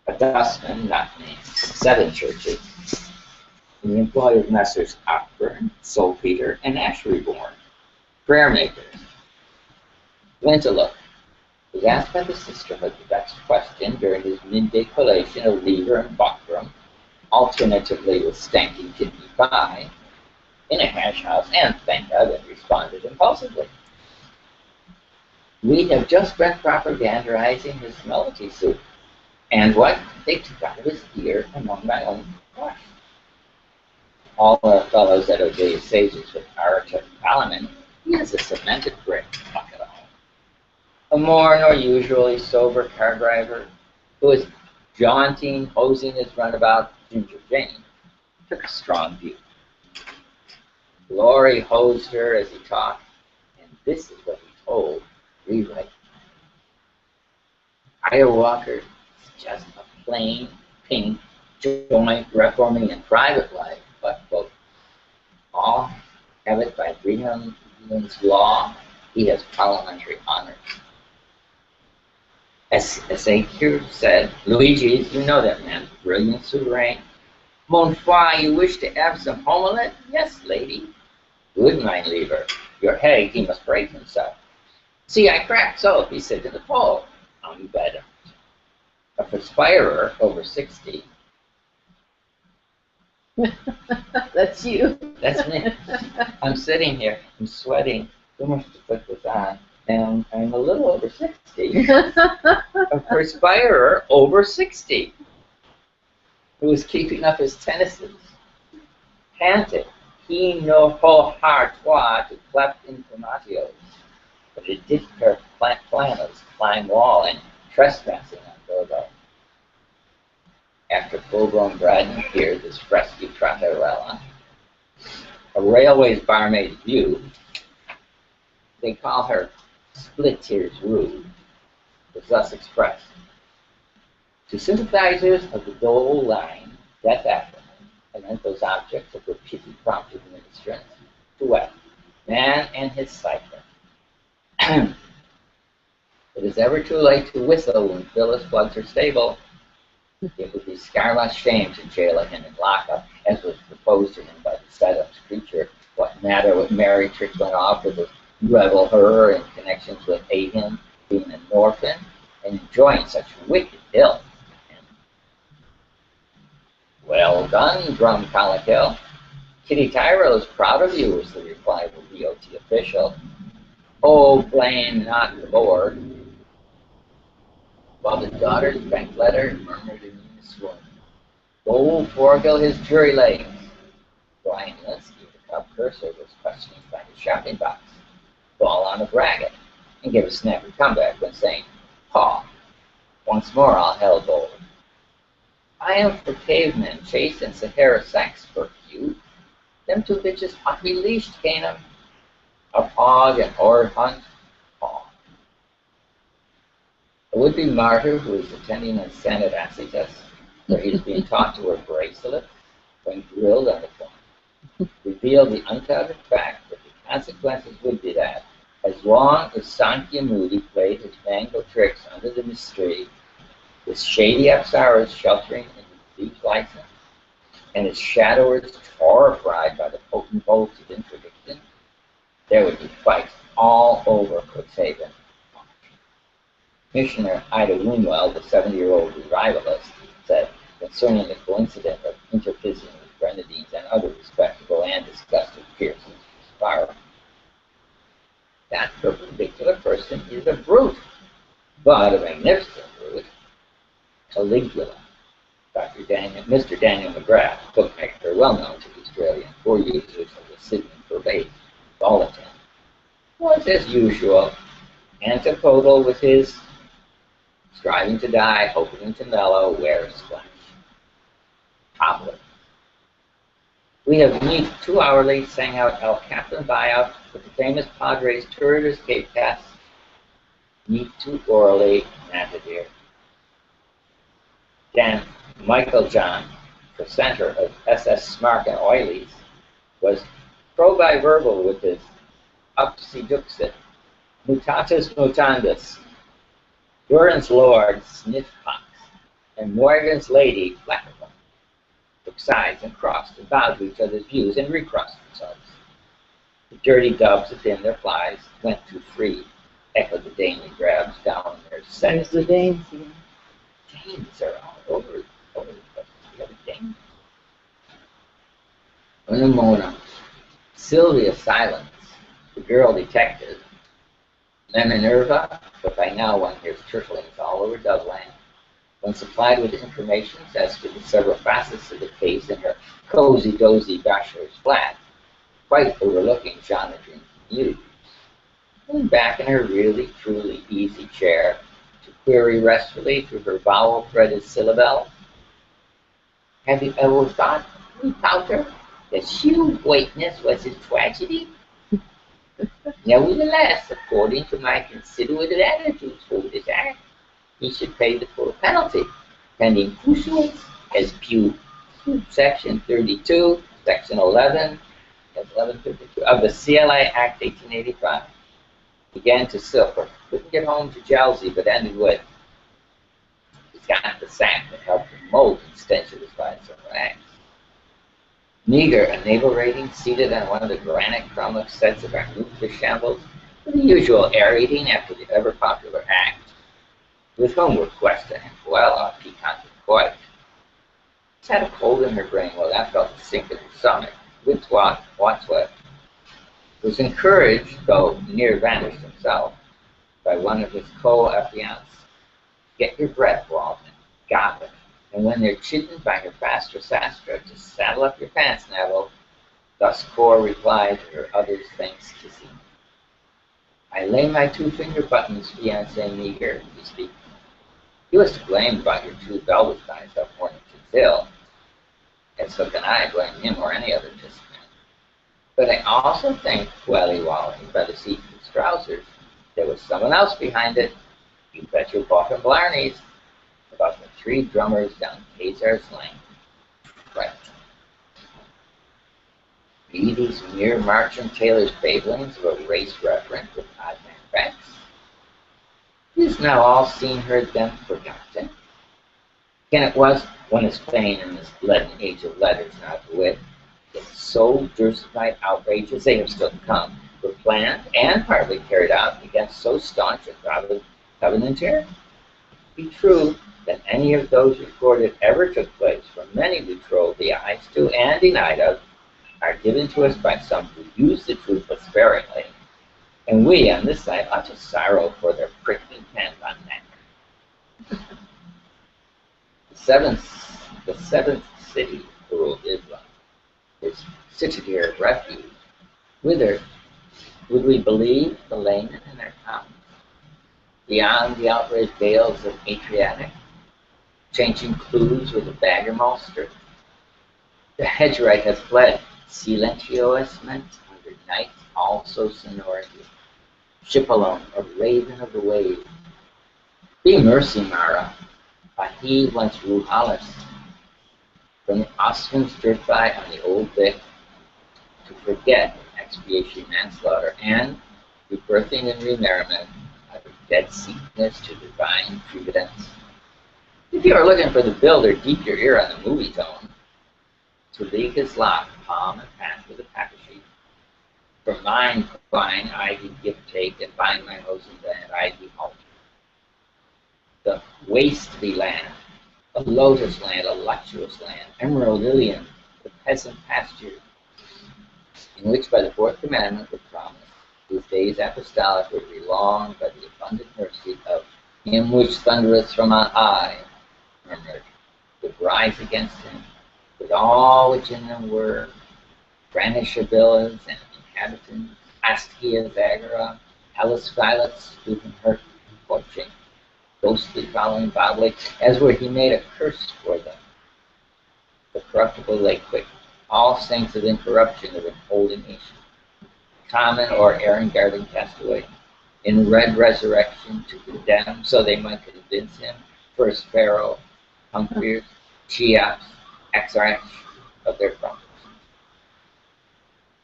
A dustman, not named, 7 churches, in the employ of Messrs. Cockburn, Saltpeter, and Ashburyborn, prayer makers. Went to look. Was asked by the sisterhood the vexed question during his midday collation of liver and buckram, alternatively with stanky kidney pie, in a hash house, and thank heaven responded impulsively. We have just been propagandizing his melody soup. And what? They took out of his ear among my own flesh. All the fellows at O'Day Sages with Archer Parliament, he has a cemented brick bucket at home. A more nor usually sober car driver, who was jaunting, hosing his runabout Ginger Jane, took a strong view. Laurie hosed her as he talked, and this is what he told Rewrite. Ira Walker is just a plain, pink, joint reforming in private life, but, quote, all have it by Brigham's law, he has parliamentary honors. As A.Q. said, Luigi, you know that man, brilliant souverain. Mon foi, you wish to have some omelette? Yes, lady. Good, mein lieber. Your head, he must break himself. See, I cracked so, he said to the pole. I'm better. A perspirer over 60. That's you. That's me. I'm sitting here, I'm sweating, too much to put this on, and I'm a little over 60. A perspirer over 60 who was keeping up his tennisses, panted, he no ho hartois to cleft informatios, but it did her flannels, climb wall, and trespassing on Dodo. After full-blown Braddon appeared this fresky trotterella, a railway's barmaid view. They call her split tears rude, was thus expressed. To sympathizers of the Dole line, that afternoon, and then those objects of her pity-prompted ministrance, to what? Man and his cycle. It is ever too late to whistle when Phyllis plugs her stable. It would be scarlet shame to jail him in lockup, as was proposed to him by the set-up's creature. What matter with Mary trickling off with a rebel her in connections with him being an orphan and enjoying such wicked ill? Well done, Drum Colikill. Kitty Tyrell is proud of you, was the reply of the DOT official. Oh, blame not the board. While the daughter's bank letter murmured in swoon. Go forego his jury legs. Brian Linsky, the cub cursor, was questioned by his shopping box. Ball on a bracket, and gave a snappy comeback when saying, Paw, once more I'll hell bold. I am for cavemen, chase and Sahara sex for cute. Them 2 bitches ought to be leashed, Canum. A hog and horde hunt, hog. A would-be martyr who is attending a Senate Acitus, where he is being taught to wear bracelets when grilled on the phone, revealed the undoubted fact that the consequences would be that, as long as Sankhya Moody played his mango tricks under the mystery, with shady apsaras sheltering in the deep license, and his shadowers horrified by the potent bolts of interdiction, there would be fights all over Cuxhaven. Commissioner Ida Woonwell, the 70-year-old revivalist, said concerning the coincidence of interfissing with grenadines and other respectable and disgusting Pearsons fire, that particular person is a brute, but a magnificent brute. Caligula. Mr. Daniel McGrath, bookmaker, well known to the Australian poor users of the Sydney Forbade Bulletin, was, as usual, antipodal with his striving to die, hoping to mellow, wear a splash. Problem. We have meet 2 hourly, sang out El Captain buyout with the famous Padres tour to escape pass. Meet 2 orally, Natadir. Dan Michael John, presenter of SS Smart and Oilies, was pro-bi-verbal with his upsy-duxit, mutatus mutandus, Duran's Lord Sniffpox, and Morgan's lady, Flappable, took sides and crossed and bowed to each other's views and recrossed themselves. The dirty dubs within their flies went too free, echoed the dainty grabs down their There's settings. the dames again. Dames are all over the place. The other dames. Unamona, Sylvia Silence, the girl detective, and Minerva, but by now one hears chirpings all over Dubland. When supplied with information as to the several facets of the case in her cozy-dozy bachelor's flat, quite overlooking Jonathan's muse, leaned back in her really, truly easy chair to query restfully through her vowel-threaded syllable. Have you ever thought, we Powder, that sheer whiteness was a tragedy? Nevertheless, according to my considerate attitudes toward this act, he should pay the full penalty, pending pursuance as Section 32, Section 11, that's 1152 of the CLA Act 1885. Began to silver. Couldn't get home to Chelsea, but ended with, he's got the sack that helped him mold and stench of his some rags. Meager, a naval rating seated on one of the granite crumled sets of our new fish shambles, with the usual air eating after the ever-popular act, with whom were Quest and Fuella, piquant and coy. She had a cold in her brain while that felt a sink in her stomach. Wadsworth was encouraged, though near vanished himself, by one of his co-affiants. Get your breath, Walden, got it. And when they're chidden by her faster sastra to saddle up your pants, Neville, thus Cor replied to her other's thanks kissing. I lay my two-finger buttons, fiancé Meager, to speak. He was to blame about your two velvet ties up Mornington's Hill, and so can I blame him or any other discipline. But I also think, Welly Wally, by the seat of his trousers, there was someone else behind it. You bet your bottom blarneys. About the three drummers down Hazar's Lane. Right. Be these mere Marcham Taylor's babblings of a race referent with odd man facts? Is now all seen, heard, then forgotten? Again it was when his fame in this leaden age of letters, not to wit, yet so diversified outrages they have still to come, were planned and partly carried out against so staunch a covenanter? Be true that any of those recorded ever took place, for many we trolled the eyes to and denied of, are given to us by some who use the truth but sparingly, and we on this side ought to sorrow for their prickling pens on that. The seventh city, the rule of Islam, is situated of refuge. Whither would we believe the laymen in their towns? Beyond the outraged veils of Adriatic, changing clues with a bagger malster. The Hedgerite has fled, silenciosement under night, also sonority. Ship alone, a raven of the wave. Be mercy, Mara, by he once ruled Alice. From the Ostman's drift by on the old Vic, to forget expiation manslaughter, and rebirthing and remerriment, out of dead sickness to divine providence. If you are looking for the builder, deep your ear on the movie tone. To league his lot, palm and path with a pack sheet. From mine, fine, ivy give take, and bind my hosen that ivy halt. The waste-be land, a lotus land, a luxurious land, emerald Ilium, the peasant pasture, in which by the fourth commandment was promised, whose days apostolic would be long by the abundant mercy of him which thundereth from on high, murmured, would rise against him, with all which in them were, Branishabillas and inhabitants, Askia, Zagara, Hellas, Phyllis, Steuben, Hurt, Fortune, ghostly following bodily, as where he made a curse for them. The corruptible lay quick, all saints of incorruption of an holy nation, common or erring guarding castaway, in red resurrection to condemn, so they might convince him, first Pharaoh, Humphreys, Cheops, Exarch of their promise.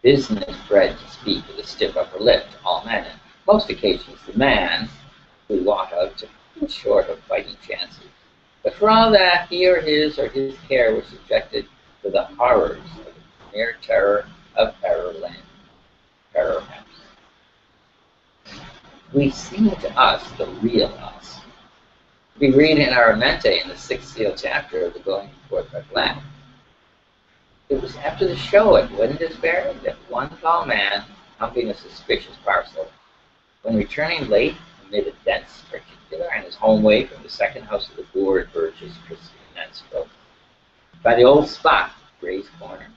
Business bred to speak with a stiff upper lip to all men, and most occasions the man who walked out took short of fighting chances, but for all that, he or his care was subjected to the horrors of the mere terror of Errorland. Error House. We seem to us the real us. We read in our Mente in the sixth seal chapter of the Going Forth by Black. It was after the show at Windusbury that one tall man, humping a suspicious parcel, when returning late amid a dense particular on his home way from the second house of the Boer at Birch's Christian Mansfield, by the old spot, Gray's Corner,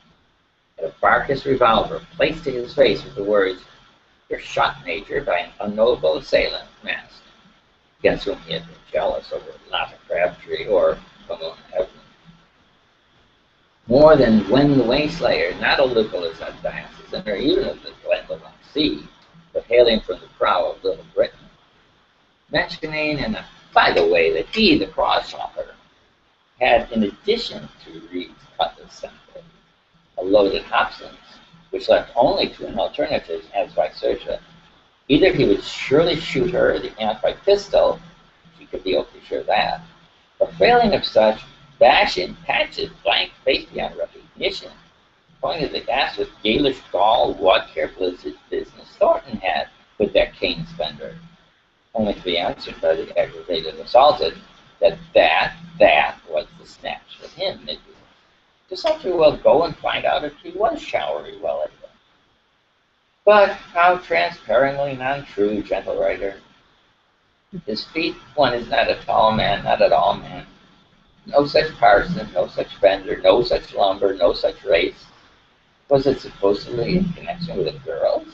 had a Barkis revolver placed to his face with the words, "You're shot, Major," by an unknowable assailant masked, against whom he had been jealous over Lotta Crabtree or Pomona Evelyn. More than when the Wayslayer, not a local as a diocesan or even of the Glendalough Sea, but hailing from the prow of Little Britain, mentioning, and by the way, that he, the crosshopper, had, in addition to Reed's cutlass sample, a loaded Hobson's, which left only two alternatives as vice versa. Either he would surely shoot her, the aunt, by pistol, she could be awfully sure of that, or failing of such, bash in patches, blank face beyond recognition, pointed the gas with Gaelish gall what careful business Thornton had with that cane spender, only to be answered by the aggravated assaulted that was the snatch with him, maybe. To such a well go and find out if he was showery well at them. But how transparently non-true, gentle writer. His feet, one is not a tall man, not at all man. No such parson, no such vendor, no such lumber, no such race. Was it supposedly in connection with a girl?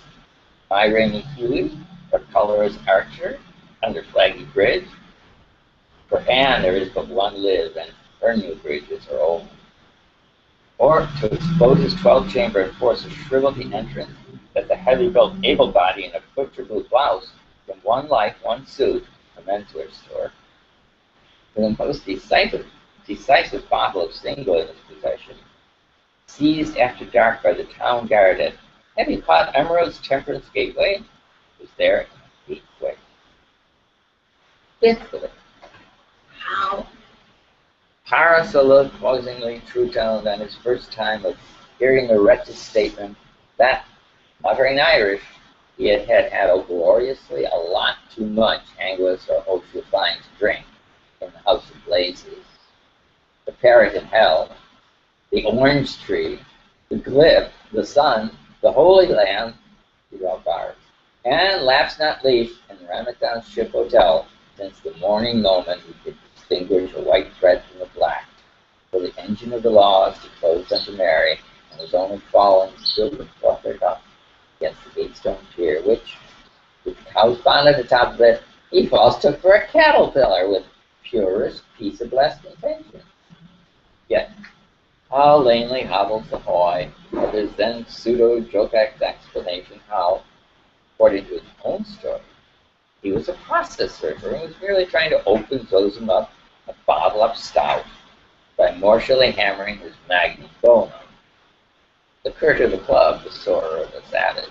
My Rainy Huey, or colorless Archer, under Flaggy Bridge? For Anne there is but one live, and her new bridges are old. Or to expose his 12-chamber and force a shriveled entrance that the heavily built able body in a butcher blue blouse from one life, one suit, a menswear store, with the most decisive bottle of single in his possession, seized after dark by the town guard at Heavy Pot Emerald's Temperance Gateway, was there in a deep way. Fifthly, how parasologizingly true-toned on his first time of hearing the wretched statement that, muttering Irish, he had had a gloriously a lot too much Angus or O'Shaughnessy to drink in the House of Blazes, the parrot in hell, the orange tree, the glip, the sun, the Holy Land, and last not least, in Ramadan Ship Hotel, since the morning moment he could distinguish a white thread from the black, for the engine of the laws declosed unto Mary, and was only falling still with fluttered up against the Gatestone pier, which, with the cow's bonnet at the top of it, he falls took for a caterpillar with purest, peaceablest intentions. Yet, how lamely hobbles the hoy of his then pseudo-joke-act explanation how, according to his own story, he was a process server and was merely trying to open Zosim up a bottle of stout by mortially hammering his magnum bonum, the curt of the club, the sorer of the savage,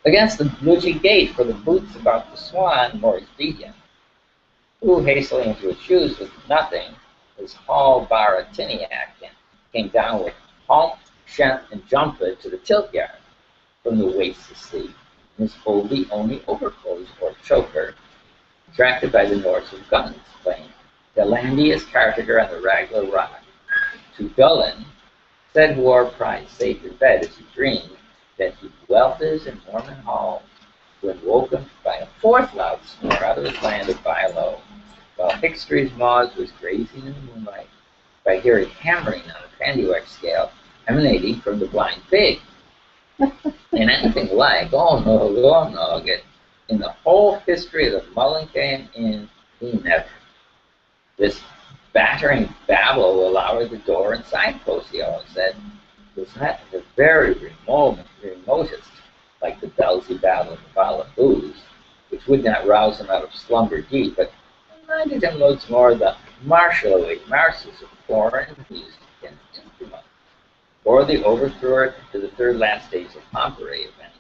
against the blugy gate for the boots about the swan, Maurice Beacon, who, hastily into his shoes with nothing, his Hall Baratiniac, came down with hump, shent, and jumped to the tilt yard from the waist to sea, in his wholly only overclothes or choker, attracted by the Norse of guns, playing the Landius Cartager on the Raglar Rock. To Gullin, said war pride saved in bed as he dreamed that he dwelt in Norman Hall, when woken by a fourth loud snore out of his land of Bilo, while Hickstry's Maws was grazing in the moonlight, by hearing hammering on a pandywork scale emanating from the blind pig. And anything like, oh no, in the whole history of the Mullincan Inn, he never. This battering babble will allow the door and signpost, he always said, was not the very remotest, like the belsy babble of the bottle of booze, which would not rouse him out of slumber deep, but reminded him once more of the martially marches of foreign music and instruments, or the overthrower to the third last days of Pompeii event.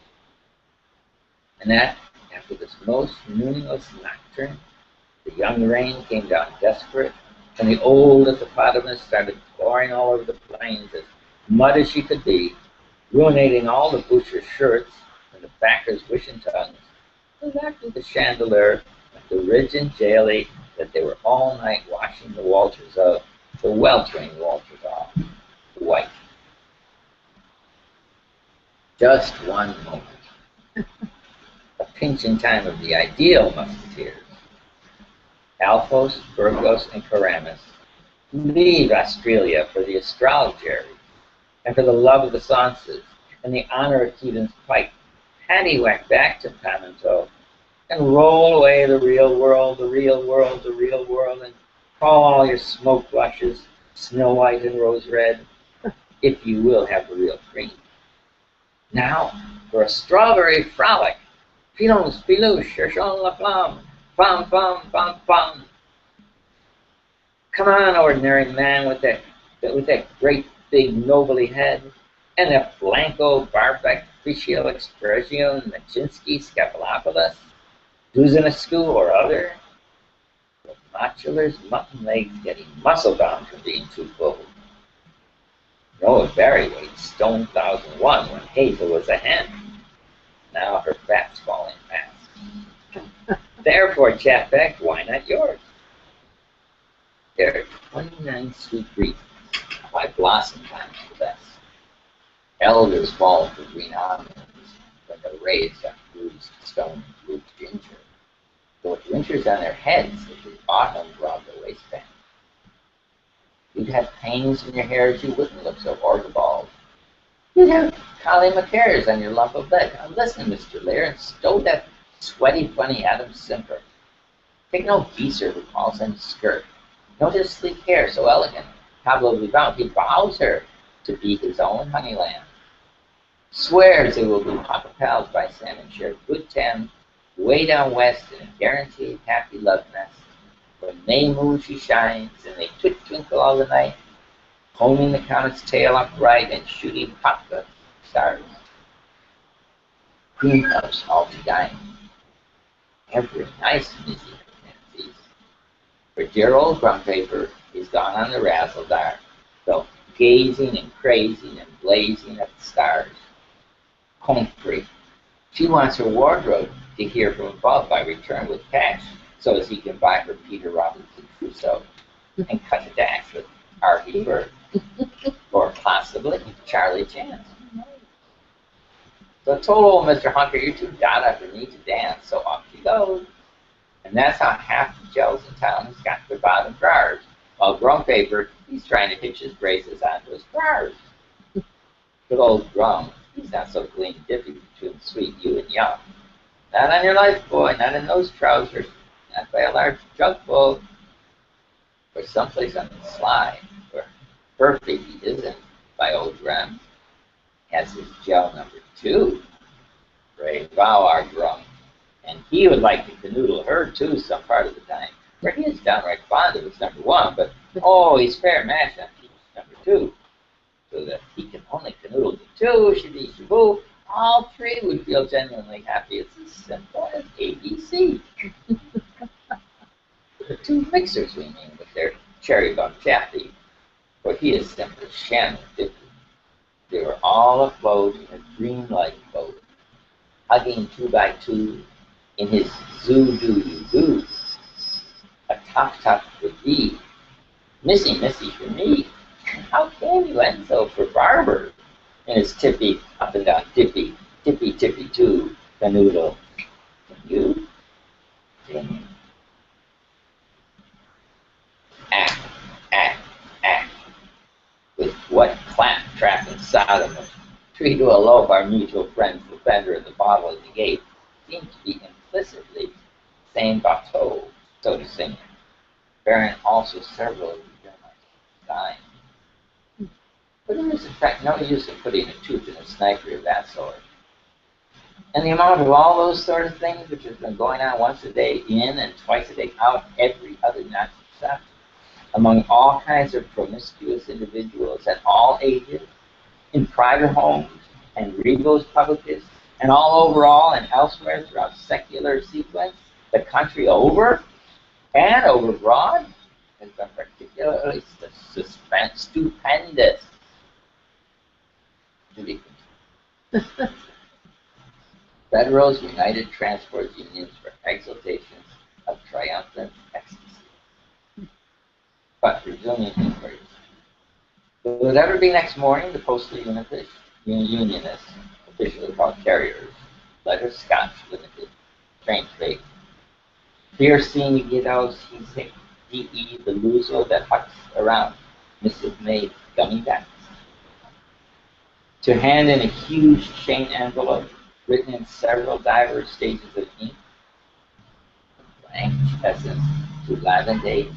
And that, after this most meaningless nocturne, the young rain came down desperate, And the old hippopotamus started pouring all over the plains as mud as she could be, ruinating all the butcher's shirts and the backer's wishing tongues. And after the chandelier at the ridge and jail that they were all night washing the Walters of, the weltering Walters off, the white. Just one moment. A pinch in time of the ideal musketeers. Alphonse, Burgos, and Caramis leave Australia for the astrologers, and for the love of the sciences, and the honor of Keaton's pipe, paddywhack back to Pamanto, and roll away the real world, the real world, the real world, and call all your smoke brushes snow white and rose red, if you will have the real cream. Now for a strawberry frolic. Pilons, pilous, cherchons la flamme, fam, fam, fam, fam. Come on, ordinary man with that great big nobly head, and that blanco barbac facial expression, Machinsky, Scapulopoulos, Duzanescu or other. The modular's mutton legs getting muscle bound from being too bold. Noah Barry weighed stone 1001 when Hazel was a hen. Now her fat's falling fast. Therefore, Chapek, why not yours? There are 29 sweet reasons why blossom time is the best. Elders fall for green almonds when they're raised on bruised stone and blue ginger. Though with winters on their heads, if the autumn brought the waistband. You'd have pains in your hair as you wouldn't look so orgabald. You'd have collie macares on your lump of lead. Now listen, Mr. Lear, and stow that sweaty, funny Adam simper. Take no geezer who calls him skirt. Note his sleek hair, so elegant, Pablo bound. He vows her to be his own honey lamb. Swears they will be papa pals by Sam and share good time way down west in a guaranteed happy love nest. When May moon she shines and they twinkle all the night, holding the comet's tail upright and shooting popka stars. Cream cups all to dine. Every nice Missy fancies. For dear old Grumpaper is gone on the razzle-dazzle, though gazing and crazing and blazing at the stars. Comfrey. She wants her wardrobe to hear from above by return with cash, so as he can buy her Peter Robinson Crusoe and cut a dash with R.V. Bird, or possibly Charlie Chance. So I told old Mr. Hunter, you're too dada for me to dance, so off she goes. And that's how half the gels in town has got their bottom drawers, while Grumpaper, he's trying to hitch his braces onto his drawers. Good old Grum, he's not so clean dippy between sweet you and young. Not on your life, boy, not in those trousers. Not by a large junk boat, or someplace on the sly, where perfect he isn't by old Grum. Has his gel number 2. Brave vow our Grum. And he would like to canoodle her too some part of the time. For he is downright fond of his number 1, but oh, he's fair match on his number 2. So that he can only canoodle the 2, shibby shaboo. All 3 would feel genuinely happy. It's as simple as ABC. The 2 mixers, we mean, with their cherry bum chappy, for he is simply Shannon 50. They were all afloat in a green light boat, hugging 2 by 2 in his zoo-doo-doo-doo. A top would be, Missy for me. How can you Enzo for Barber? In his tippy, up and down, tippy, too, canoodle. You? Damn. Act. With what claptrap and Sodom of tree to elope our mutual friends, the vendor and the bottle at the gate, seem to be implicitly saying bateau, so to sing, bearing also several of the dying. But there is in fact no use in putting a tooth in a sniper of that sort. And the amount of all those sort of things which has been going on once a day in and twice a day out every other night except among all kinds of promiscuous individuals at all ages, in private homes and regos publicus, and all over all and elsewhere throughout secular sequence, the country over and over abroad, has been particularly particularly stupendous to be Federals united transport unions for exultations of triumphant ecstasy. But resuming inquiries. Will it ever be next morning the postal unionists, officially called carriers, letter Scotch Limited, train freight, here seeing Giddo's D.E. the loser that hucks around Mrs. May gummy backs, to hand in a huge chain envelope written in several diverse stages of ink, blank essence to lavendate,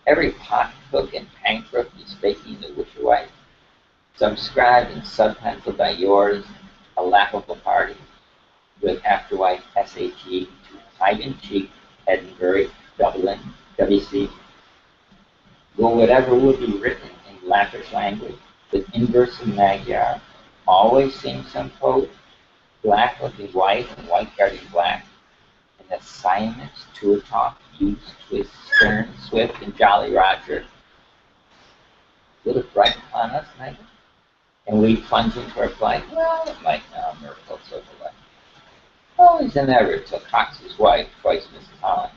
every pocketbook and pankrook is faking the wisher wife, subscribed and subpenciled by yours, a laughable party, with afterwife SAT to hide-in-cheek, Edinburgh, Dublin, WC, will whatever would be written in lavish language, with inverse and Magyar, always seem some code, black looking white and white guarding black, and assignments, tour talk, use, twist, stern, swift, and jolly Roger. Will it bright upon us, Megan? And we plunge into our flight? Well, it might now, miracle silver light. Always and ever till Cox's wife, twice Mrs. Holland,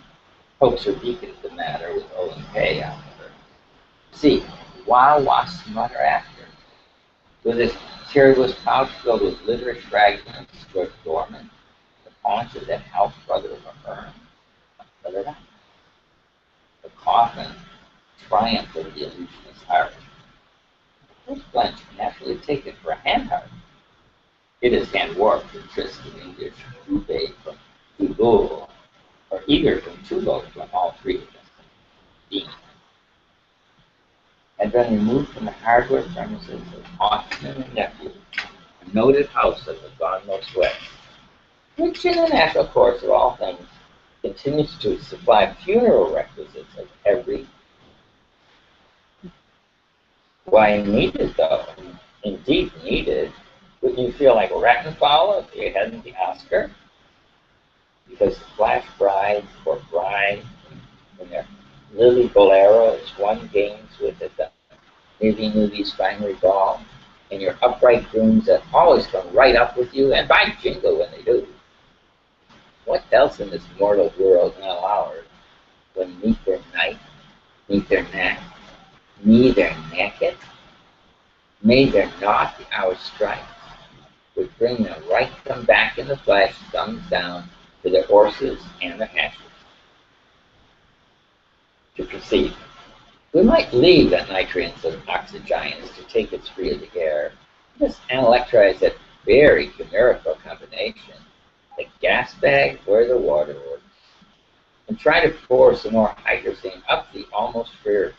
pokes her beacon at the matter with Owen Pay on her. See, why was mother after? With his tearless pouch filled with literary fragments, stood dormant, the paunch of that house brother of a urn. Let it out. The coffin triumphed over the illusionist's heart. First glance naturally taken for a hand heart. It is hand warped and tryst of English, Roubaix from Toulouse, or eager from Toulouse from all three of them. Being had been removed from the hardware premises of Austin and Nephew, a noted house of the gone most west, which in the natural course of all things continues to supply funeral requisites of every. Why needed though? Indeed needed. Wouldn't you feel like Rattenfowl if you hadn't the Oscar? Because the flash brides or bride in their Lily Boleros won games with at the Movie's Finery Ball, and your upright grooms that always come right up with you, and by jingle when they do. What else in this mortal world now ours, when meet their night, meet their neck, knee their naked, made their naught the hour's strike, would bring them right them back in the flesh, thumbs down, to their horses and their hashes. To proceed, we might leave the nitrians and oxygens to take its free of the air, just electrize that very chimerical combination, the gas bag where the water works, and try to pour some more hydrazine up the almost freer.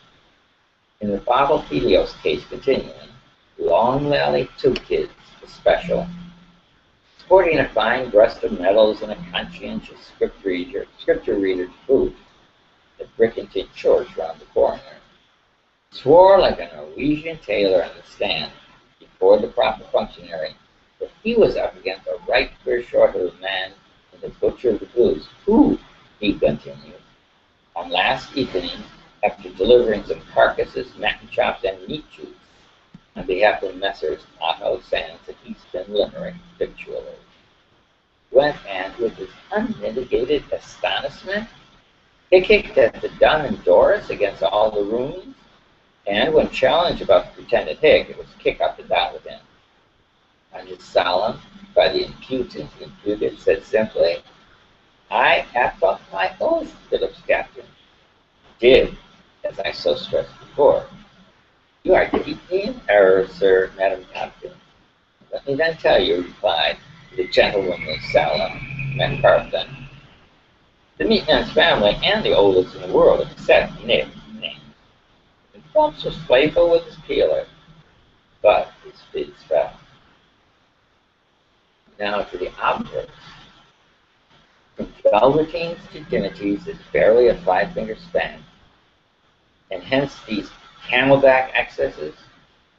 In the Bob Helios case continuing, Long Valley 2 kids, the special, sporting a fine breast of medals and a conscientious scripture reader's boot, the brick-and-tin church round the corner, swore like a Norwegian tailor on the stand before the proper functionary that he was up against a right clear short of a man in the Butcher of the Blues, who, he continued, on last evening, after delivering some carcasses, mutton chops, and meat juice on behalf of Messrs. Otto Sands and Easton Limerick victualers, went and, with his unmitigated astonishment, he kicked at the Dun and Doris against all the rooms, and when challenged about the pretended hick, it was kick up and down with him. On his solemn, by the impudent imputed, said simply, I have up my oath, Phillips Captain. Did, as I so stressed before. You are deeply in error, sir, Madam Captain. Let me then tell you, replied the gentlemanly Salem Carpton, the meatman's family and the oldest in the world, except Nick. And Phelps was playful with his peeler, but his fids fell. Now to the obverse. From velveteens to dimities is barely a 5-finger span, and hence these camelback excesses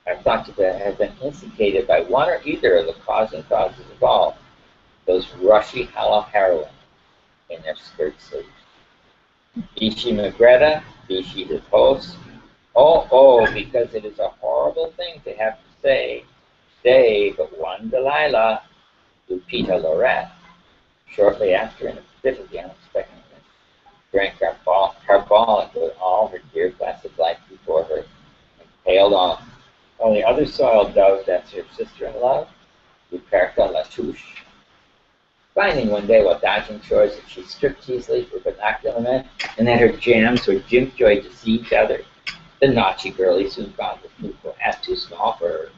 are thought to have been instigated by one or either of the causing causes of all, those rushy hollow heroines in their skirt sleeves. Be she Magretta, be she his host, Oh, because it is a horrible thing to have to say but one Delilah, Lupita Lorette, shortly after, in a fit of the unexpectedness, drank carbolic with all her dear glass of life before her, and paled off. On the other soiled dove, that's her sister-in-law, Luperca Latouche. Finding one day while dodging chores that she stripped easily for binocular men, and that her jams were jim joy to see each other, the naughty girlie soon found the fruitful hat too small for her,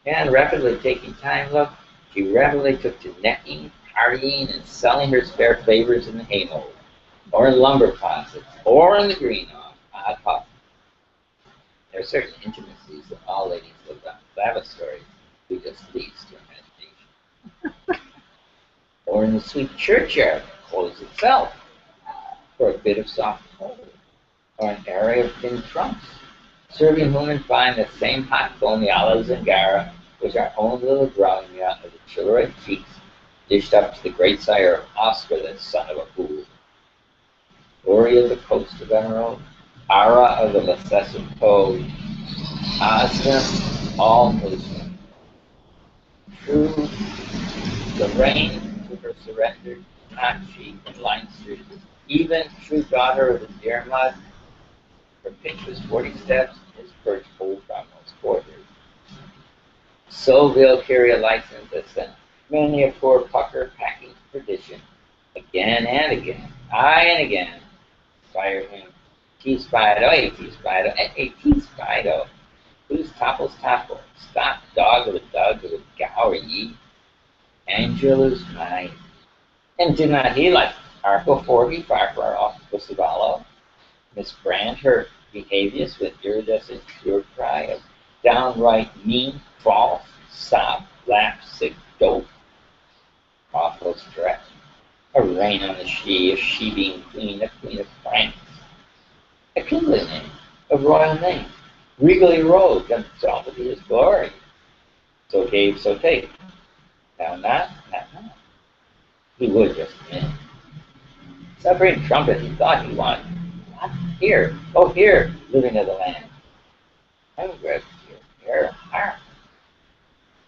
and rapidly taking time, look, she rapidly took to necking, partying, and selling her spare favors in the haymow, or in lumber closets, or in the greenhouse. Odd puff. There are certain intimacies that all ladies live on. Lavatories we just leads to imagination. Or in the sweet churchyard, clothes itself, for a bit of soft coal, or an area of thin trunks, serving whom and find the same hot bony olives and gara which our own little Grania of the Chiloid cheeks dished up to the great sire of Oscar, that son of a fool. Glory of the coast of Emerald, Ara of the Lassessive Cove, Oscar, all Muslim. True, the rain to her surrendered, hot cheek and Leinster, even true daughter of the dear mud, her pitch was 40 steps, his perch pulled from those quarters. So will carry a license that sent many a poor pucker packing to perdition, again and again, aye and again, fired him. T-Spido, hey T-Spido, hey T-Spido, whose topples topple, stop dog of a dug of a gower ye, Angelus mine. And did not he, like Arco 40, Farquhar off Busavallo, misbrand her behaviors with iridescent pure cry of downright mean, false, sop, lapsic dope, awful stretch, a reign on the she being queen, a queen of France, a kingly name, a royal name, regally robed and sought to be his glory. So gave, so take. Now not. He would just win. Celebrating trumpet, he thought he won. What? Here, oh here, living of the land. I'm good here. Hark.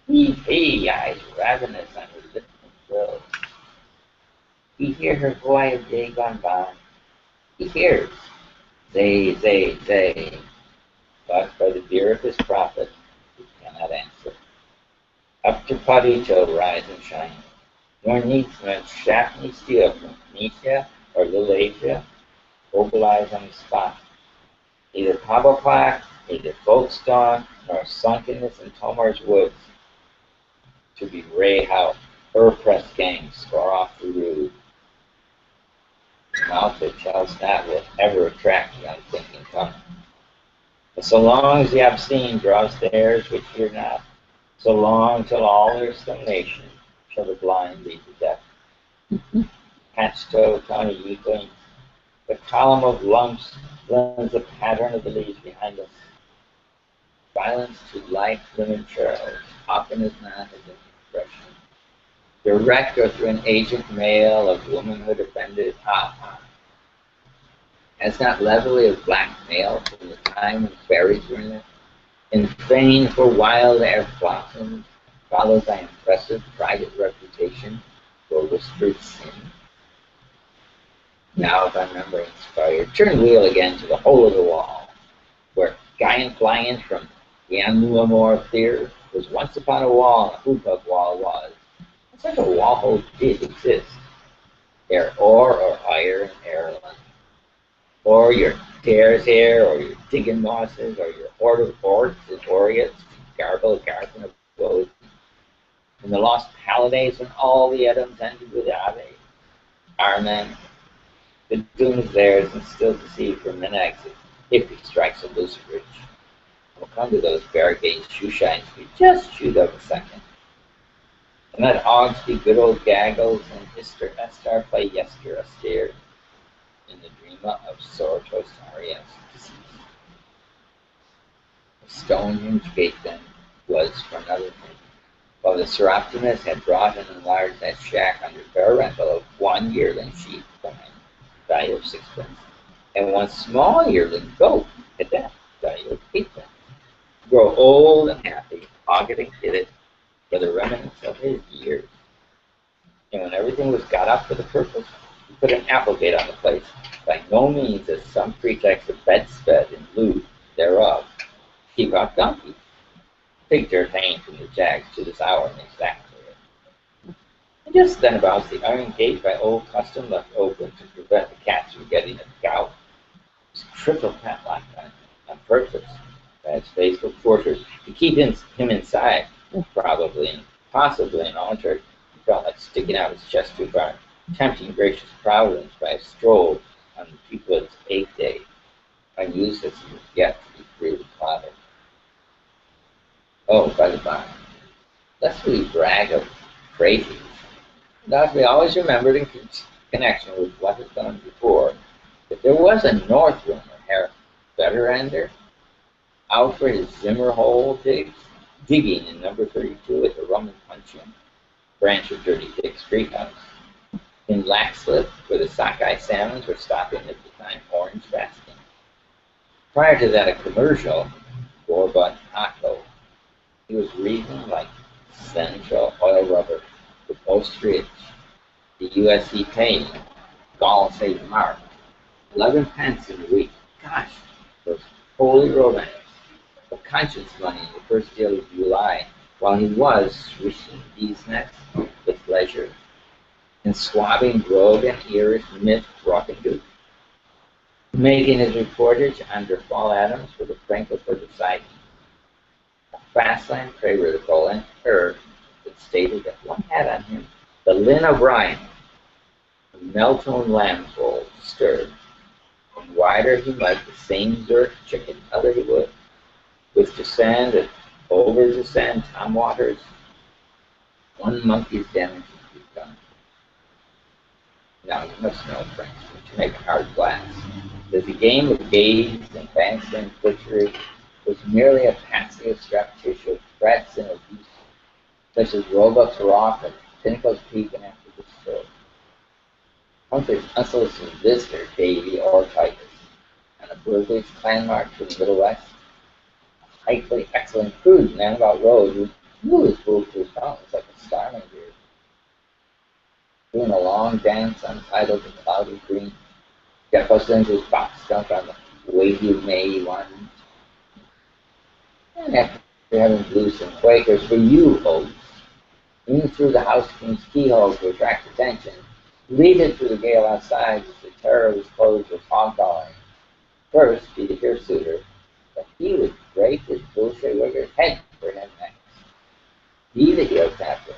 He, eyes ravenous on her lips and thrills. He hear her voice of day gone by. He hears, they. But by the beer of his prophet, he cannot answer. Up to Padito rise and shine, nor needs men shaft me steel from Phoenicia or Little Asia, mobilize on the spot. Neither Pabloquac, neither Folkestone, nor sunkenness in Tomar's woods, to be ray how her pressed gangs score off the rude. The mouth that tells that will ever attract the unthinking tongue. But so long as the obscene draws theirs which hear not, so long till all their explanation shall the blind lead to death. Hatch-toe, tawny weakling, the column of lumps blends the pattern of the leaves behind us. Violence to life, women, Charles, often is not as an expression. Direct or through an agent male of womanhood offended, as not levelly of black male from the time when fairies were in it, in vain for wild air blossoms, followed by impressive private reputation for whispered sin. Now, if I'm remembering inspired, turn wheel again to the hole of the wall, where Guyan flying from the Anmuamor Theatre was once upon a wall, and a hoopug wall was. And such a wall hole did exist. Ere ore or iron, Ireland. Or your tears here, or your digging mosses, or your horde of orcs and oriots, garble, garden of both. In the lost Pallades, when all the Adams ended with Ave, Armen, the doom is theirs, and still deceived from an exit, if he strikes a loose bridge. We'll come to those barricades shoeshines we just chewed up a second. And let hogs be good old gaggles, and Ister Estar play yester austere in the dreama of Sorotos Arias disease. The Stonehenge gate then was for another thing. While the Seroptimus had brought and enlarged that shack under fair rental of one yearling sheep coin, value of 6 pence, and one small yearling goat at that value grow old and happy, pocketing it for the remnants of his years. And when everything was got up for the purpose, he put an applegate on the place, by no means as some pretext of bedstead in lieu thereof. He brought donkeys. Big dirt hanging from the jags to this hour in exactly. And just then about the iron gate by old custom left open to prevent the cats from getting at the cow. Was triple padlocked on purpose by its faithful porters to keep him inside, probably and possibly in altered. He felt like sticking out his chest too far, tempting gracious providence by a stroll on the people's 8th day, unused as he was yet to be freely plotted. Oh, by the by, lest we brag of crazies, that we always remembered in connection with what has gone before, that there was a North Room or Herr Federender out for his Zimmer hole digging in number 32 at the Rum and Puncheon branch of Dirty Dick's Street House. In Laxlip, where the sockeye salmons were stopping at the time orange basking. Prior to that, a commercial, Gorbut Taco, he was reading like Central Oil Rubber, the Post Ridge, the USC paying, Gall Save Mark, 11 pence in a week. Gosh, those holy romance of conscience money in the first day of July, while he was swishing these nets with pleasure and swabbing brogue and ears myth rockadoo, making his reportage under Fall Adams for the Frankfurter Zeitung, a Fastland periodical and heard that stated that one had on him the Lynn O'Brien, the Meltone lambswool stirred, and wider he might the same Zurich chicken other he would, with descend and over descend Tom Waters, one monkey's damage is done. Now you must know, friends, to make a hard glass, that the game of gaze and fancy and butchery was merely a patsy of strap tissue, threats and abuse, such as Roebuck's Rock and Pinnacle's Peak and after the stroke. Humphrey's unsolicited visitor, Davy or Titus, and a Burgley's clan march from the Middle West, a highly excellent crude man about road who blew his fool to his fountains like a starling beard, doing a long dance untitled The Cloudy Green, got busted into his box skunk on the wavy May one. And after having blew some Quakers for you, Oates, in through the house king's keyhole to attract attention, bleated through the gale outside as the terror of his clothes was hog-calling. First, be the hirsute, that he would break his bullshit-wigger's head for him next. Be the heel captain,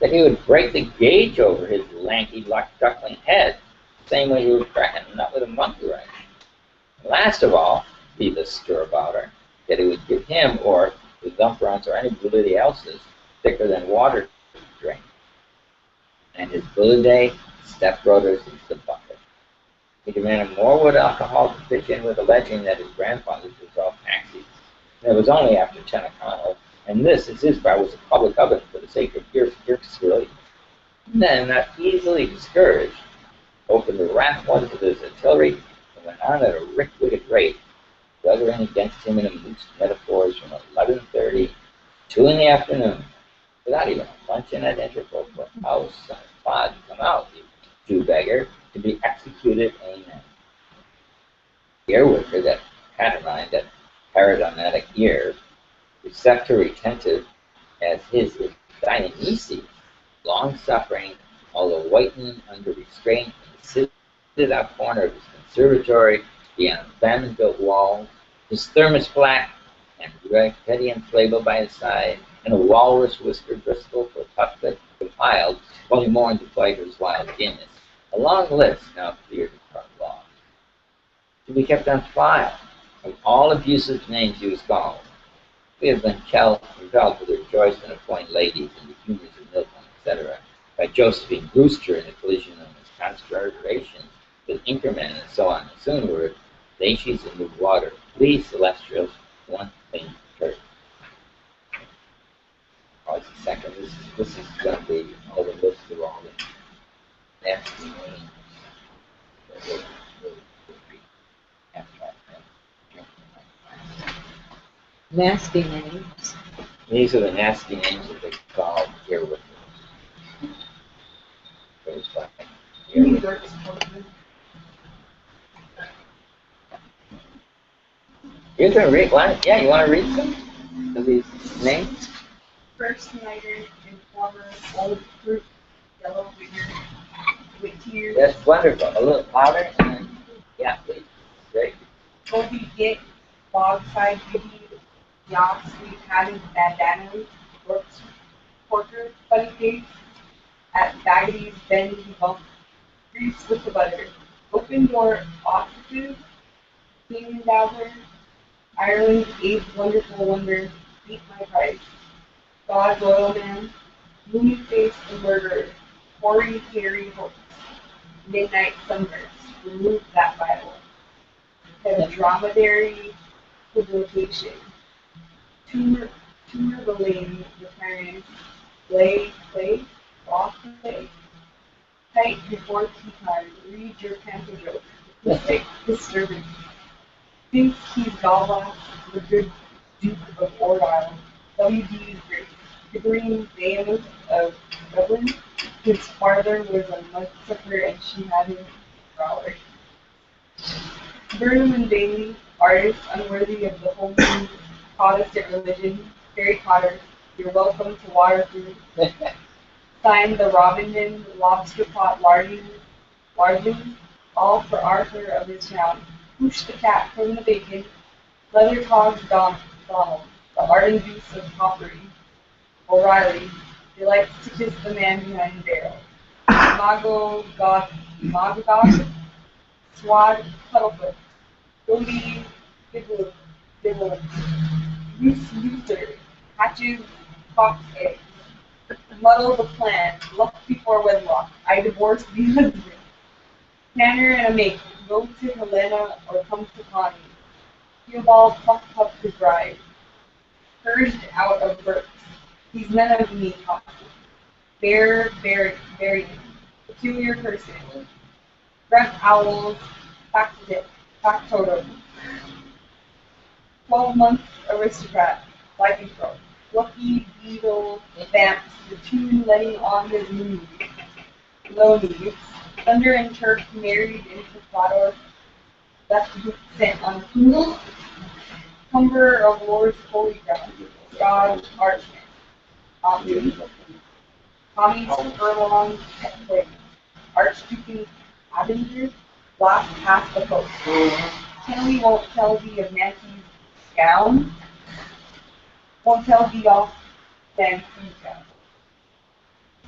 that he would break the gauge over his lanky, duckling head, the same way he would crack a nut with a monkey wrench. Last of all, be the stir-abouter, that he would give him, or the Dumperons, or anybody else's, thicker than water to drink. And his Bulliday step-brothers into the bucket. He demanded more wood alcohol to pitch in with alleging that his grandfathers was all taxis. And it was only after 10 o'clock, and this, as his bar was a public oven for the sake of Dirk's relief. And then, not easily discouraged, opened the wrath ones of his artillery and went on at a wicked rate, weathering against him in amused metaphors from 11:30 to 2 in the afternoon, without even a luncheon at intervals for house and plod to come out, you Jew beggar, to be executed, amen. The earwicker, that pantomime, that paradigmatic ear, receptor retentive as his is Dionysius, long-suffering, although whitening under restraint in the sit-out corner of his conservatory beyond famine-built walls, his thermos black and petty inflatable by his side, and a walrus-whiskered bristle for Tufted compiled, while he mourned the plight of his wild Guinness. A long list now cleared from law, to be kept on file of all abusive names he was called. We have been compelled to rejoice and appoint ladies in the humors of Milton, etc., by Josephine Brewster in the collision of his conspirations with Inkerman and so on. And soon were they sheets in the water. Please, celestials, one thing first. Oh, it's a second. This is going to be all the list of all the nasty names that would be abstract. Nasty names. These are the nasty names that they call here with them. So it's like, here with them. You can read one. Yeah, you want to read some of these names? First Snyder, Informer, Old Fruit, Yellow Wigger, Whittier, That's wonderful. A little louder, and then, yeah, please. Great. Toby Git, Bogside Beauty, Yas, Sweet Patty, Bandanas, Brooks, Porker, Funny Face, at Baggety's, Benny, Bump, Grease with the Butter, Open Door, Offices, King Dowser, Ireland, Abe's Wonderful Wonder, Beat My Price, God's Oil Man, Moony Face the Murderer, Corey Harry Hopes, Midnight Sunburst, Remove That Bible, The Dromedary Publication, Tumor Lane, The Parents, Clay, Off Clay, Tight Before Tea Time, Read Your Panther Joke, Mystic Disturbance, Thinks He's Godless, The Good Duke of Ordile, W.D.'s Grace, the Green Vehement of Dublin, his father was a mudsucker and she had him growler. Burnham and Bailey, artists unworthy of the homely Protestant religion, Harry Potter, you're welcome to Waterford. Signed the Robinson Lobster Pot Larding, all for Arthur of his town. Pooch the cat from the bacon, Leather Togs Donald, the ardent goose of Poppery, O'Reilly, delights to kiss the man behind the barrel. Magog, Swad, Puddlefoot, Goldie, Dibble, Goose Luther, Hatches, Fox Eggs, Muddle the Plan, Luck Before Wedlock, I Divorced the Husband, Tanner and a Mate, Go to Helena or Come to Connie, Theobald Puff Puff the Bride, Purged Out of Burks, He's None of Me Talking, Very, Peculiar Person, Grunt Owls, Factotum, 12 Months Aristocrat, Lycanthrope, Lucky Beetle, Vamps, the tune letting on his mood, Loney, Thunder and Turk married into Flador, left sent on Poodle, Cumber of Lord's Holy Ground, God Archman, Tommy's Furlong, Archduke Avenger, Last Past the Post. Kenley won't tell thee of Nancy's gown, won't tell thee off Nancy's gown.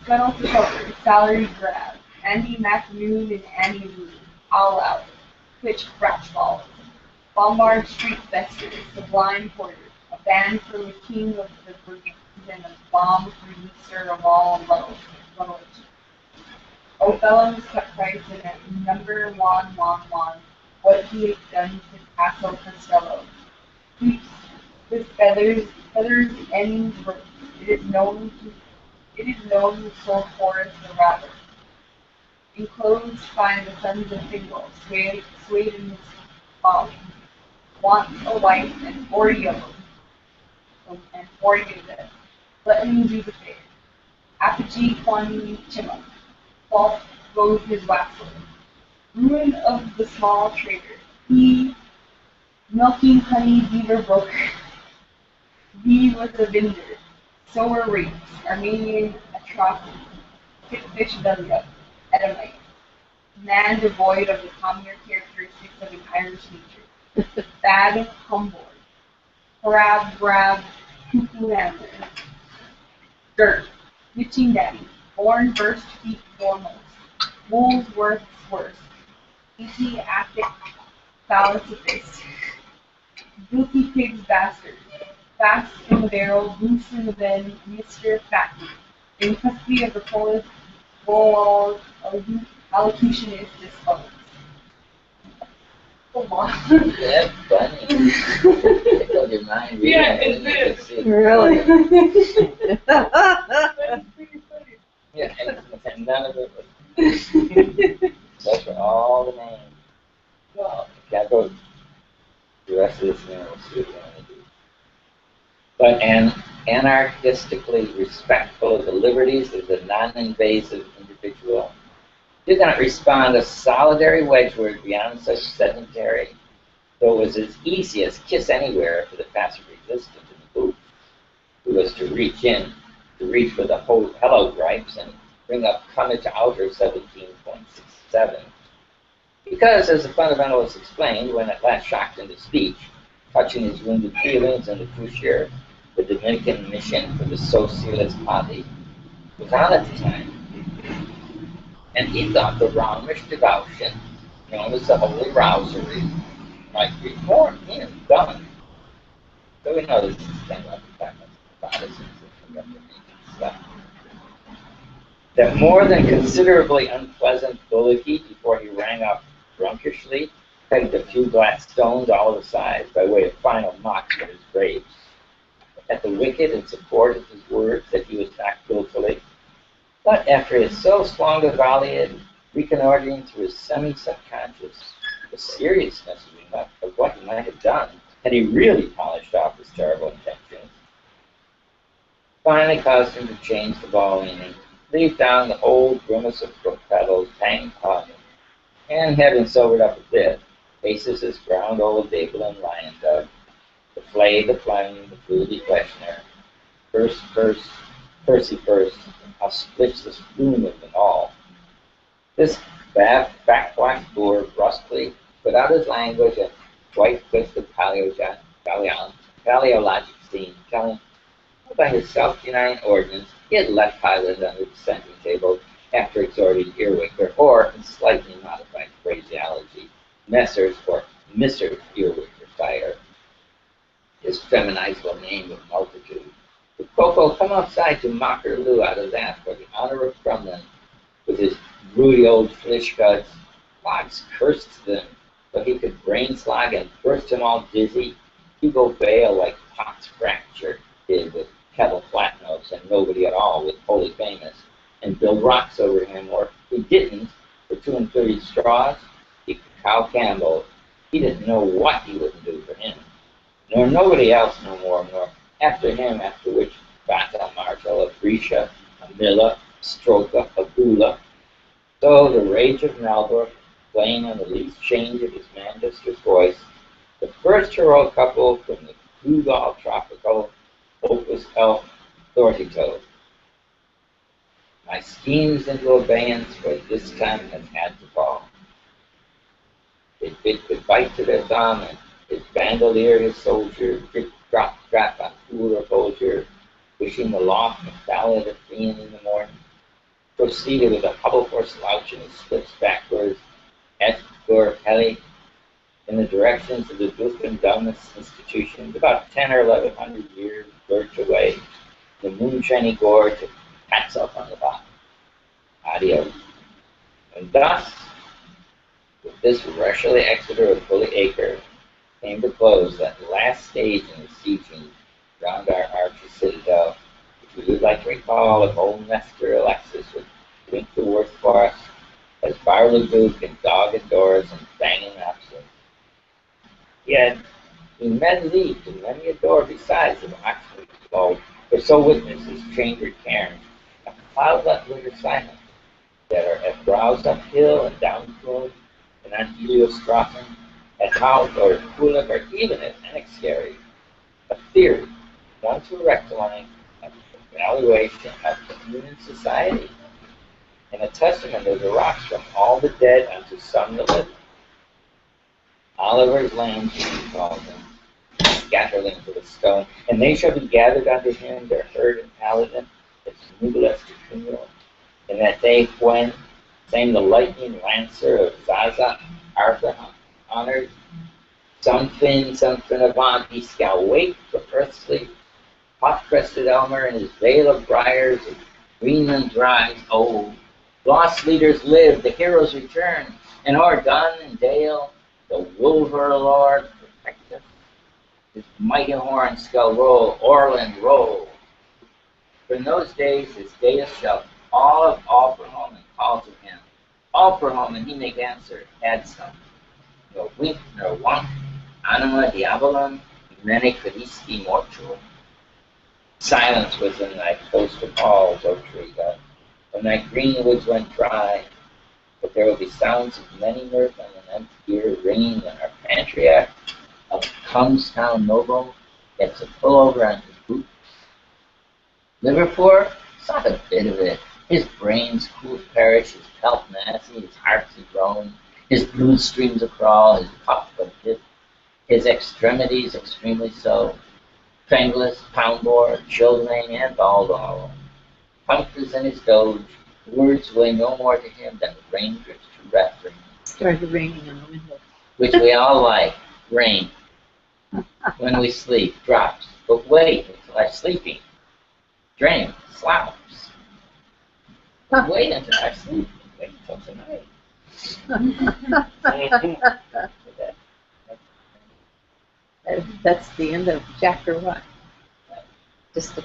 Scuttle to cover, salary grab, Andy McNoon and Annie Lou, all out, Twitch Bratchball, Bombard Street Festers, the Blind Porter, a band for the king of the brigade, and a bomb producer of all Rutledge. Othello's kept price in at number one, what he has done to Castle Costello. Sweeps with feathers and ropes. It is known who sold Forrest the rabbit. Enclosed by the sons of Fingal, swayed in his folly. Wants a wife and 40 of them, and 40 of them. Let him do the fair. Apogee Kwani Chimma. False goes his waxel. Ruin of the small trader. He, milking honey beaver broker. He was a vendor. So were rapes. Armenian atrocity. Fish Delia. Edomite. Man devoid of the commoner characteristics of an Irish nature. Bad Humboldt. Grab, cuckoo hammer. Dirt. Mitching daddy. Born first, feet foremost. Woolsworth's worst. Easy actic phallocyphist. Guilty pig's bastard. Fast in the barrel, loose in the bed, Mr. Fatty. In custody of the Polish bull allocutionist disposed. Come on. That's funny. Tickle your mind. Yeah, it's good. Really? Yeah, and none of it was. Those were all the names. Well, gotta go. The rest of this man will see what you want to do. but anarchistically respectful of the liberties of the non-invasive individual, did not respond a solitary wedge word beyond such sedentary, though it was as easy as kiss anywhere for the passive resistant in the booth, who was to reach for the whole hello gripes and bring up Cummage Outer 17.67. Because, as the fundamentalists explained when at last shocked into speech, touching his wounded feelings in the Fouchier, the Dominican mission for the Socialist Party, was on at the time. And he thought the Romish devotion, known as the Holy Rosary, might be more done. So we know this is the thing about the time of Protestants and the Reformation stuff. That more than considerably unpleasant bullocky before he rang up drunkishly, pegged a few black stones all of the sides by way of final mocks at his graves. At the wicked in support of his words that he was not willfully, but after he had so swung a volley, reconnoitering through his semi-subconscious the seriousness of what he might have done had he really polished off his terrible intentions, finally caused him to change the volume and leave down the old grimace of crook pedals, hang pun, and having sobered up a bit, faces his ground old Dable and Lion Dog, the flay, the flame, the fruity questioner, Percy first, I'll split the spoon of them all. This backwash boor brusquely put out his language and white twisted paleologic scene, telling by his self-denying ordinance he had left Highland under the scenting table after exhorting Earwicker, or in slightly modified phraseology, Messrs. or Mr. Earwicker Fire, his feminizable name of multitude. But Coco come outside to mock her Lou out of that for the honor of Crumlin, with his broody old flish guts. Fox cursed them, but he could brain slog and burst him all dizzy. Hugo Bale, like Potts Fracture, did with Kettle Flatnose, and nobody at all with Holy Famous, and build rocks over him, or he didn't, for 2 straws, he could cow Campbell. He didn't know what he wouldn't do for him, nor nobody else no more, nor after him, after which Bata, Marshall, a Brescia, a Milla, a Stroka, a Gula. So the rage of Meldorf, playing on the least change of his mandister's voice, the first heroic couple from the Google Tropical Opus Elf Thortito. My schemes into abeyance for this time has had to fall. They bid goodbye to their thumb, and his bandolier, his soldier, drip, drop, on fool or soldier, wishing the loft and ballad of being in the morning, proceeded with a hubble for slouch and his slips backwards, at Gore Kelly, in the directions of the Dufferin Dumbness Institution, about 10 or 1100 years lurch away, the moonshiny gorge of pats up on the bottom. Adios. And thus, with this racially Exeter of Bully Acre, came to close that last stage in the sieging round our archy citadel, which we would like to recall if old Nestor Alexis would drink the worth for us, as Barley Duke and dogged doors and banging absence. Yet, he men leaped in many a door besides of Oxford flow, for so witnesses chambered cairns, a cloudlet winter silence, that are at brows uphill and downflown, and on Heliostrophen, at mouth or Kulak, or even at Enixcary, a theory, one to rectiline's evaluation of human society, and a testament of the rocks from all the dead unto some that live. Oliver's lambs, he calls them, scatterlings of a stone, and they shall be gathered unto him, their herd and paladin, as nubilis to cumulum, and that day when, same the lightning lancer of Zaza, Arthur honored, something avant, he shall wake for earthly, hot-crested Elmer in his veil of briars, and Greenland drives, oh, lost leaders live, the heroes return, and o'er Gun and Dale, the Wolver Lord protect us. His mighty horn shall roll, Orland roll. For in those days his dais shall all for home and call to him. All for home, and he make answer, had some. No wink nor wonk, anima diabolum, mene Christi mortuum. Silence was in thy cloister halls, O tree god, when thy green woods went dry. But there will be sounds of many mirth and an empty ear ringing when our patriarch of Cumstown Noble gets a pullover on his boots. Liver poor? It's not a bit of it. His brains cool perish, his pelt massy, his heart's a groan, his blood streams a crawl, his puff a dip, his extremities extremely so. Fengless, Poundbore, Childenang, and Baldall. Punctures in his doge, words weigh no more to him than the raindrops to referee, Started raining on the window. which we all like, rain. When we sleep, drops, but wait until our sleeping. Drain, sloughs. Wait until our sleep. Wait until tonight. That's the end of chapter 1. Just the,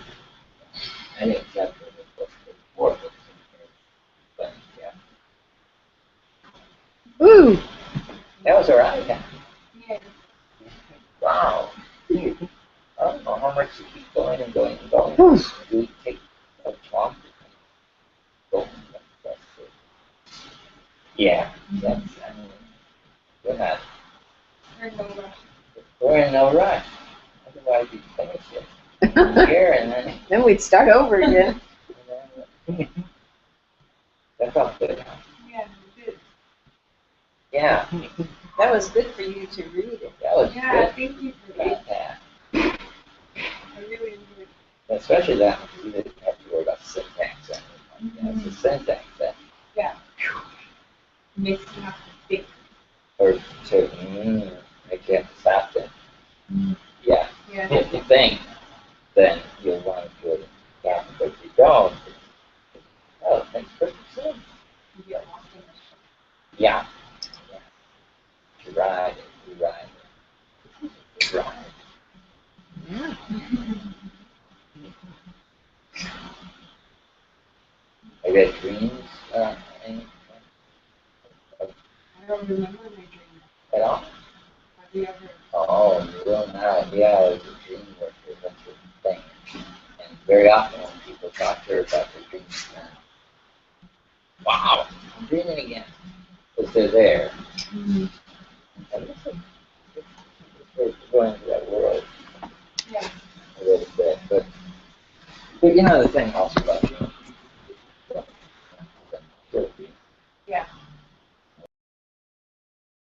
I think that's what the book is for. But yeah, ooh, that was alright. Yeah. Yeah. Wow. I don't know how much you keep going and going and going. Whew. Do we take a long go? That's it. Yeah, that's, I mean, we're not, There's no rush. we're in no rush. Otherwise you'd finish it here and then we'd start over again. then that felt good, huh? Yeah, good. Yeah, That was good for you to read it. that was Yeah, good. thank you for About that. that. I really enjoyed it. Especially that you didn't have to worry about syntax or anything like that. It's the syntax that, Makes you have to think. or to, make you have to stop it. Yeah, Yeah. if you think, then you'll want to do it. Yeah, but if you don't, oh, it makes perfect sense. You get lost in the Yeah. Yeah. You ride it, you ride it. You ride it. Yeah. Have you had dreams, any, I don't remember my dream. at all? Have you ever? Oh, you will now. Yeah, it was a dream worker. That's the thing. And very often when people talk to her about their dreams, wow, I'm dreaming again. Because they're there. Mm-hmm. And this is, we're going into that world Yeah. a little bit. But you know, the thing also